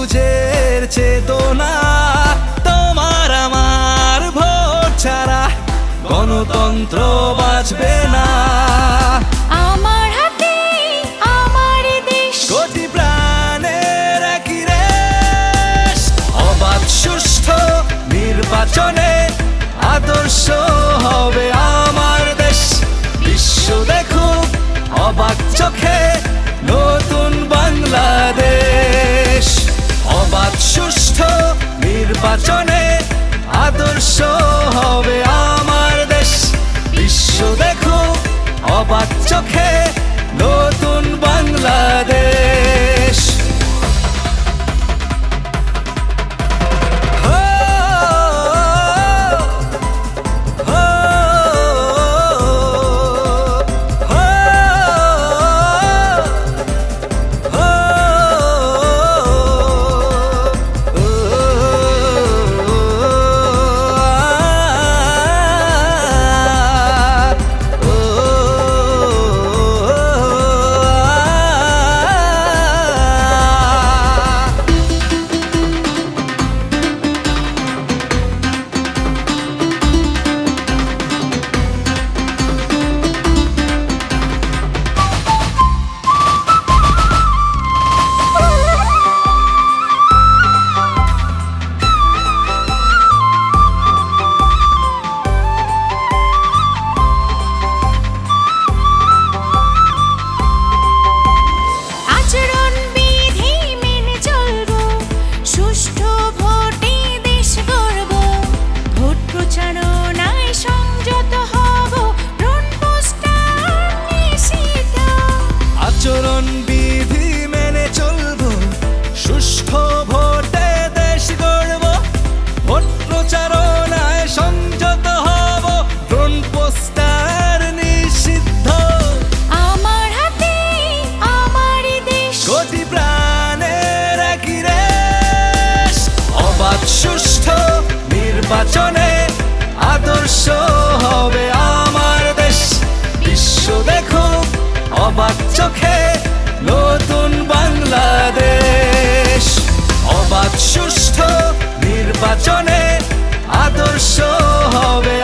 সবুজের চেতনা, তোমার আমার ভোট ছাড়া গণতন্ত্র বাঁচবে না। আমার হাতে আমার দেশ, কোটি প্রাণের একই রেশ। অবাধ সুষ্ঠু নির্বাচনে আদর্শ হবে আমার দেশ। বিশ্ব দেখুক অবাক চোখে নতুন বাংলাদেশ। অবাধ সুষ্ঠু নির্বাচনে আদর্শ হবে আমার দেশ। বিশ্ব দেখুক অবাক চোখে নতুন বাংলাদেশ। আচরণ বিধি মেনে চলবো, সুষ্ঠু ভোটে দেশ গড়ব। ভোট প্রচারণায় সংযত হব, ড্রোন পোস্টার নিষিদ্ধ। আমার হাতে আমার দেশ, কোটি প্রাণের একই রেশ। অবাধ সুষ্ঠু নির্বাচনে আদর্শ হবে আমার দেশ। বিশ্ব দেখুক অবাক চোখে নতুন বাংলাদেশ। অবাধ সুষ্ঠু নির্বাচনে আদর্শ হবে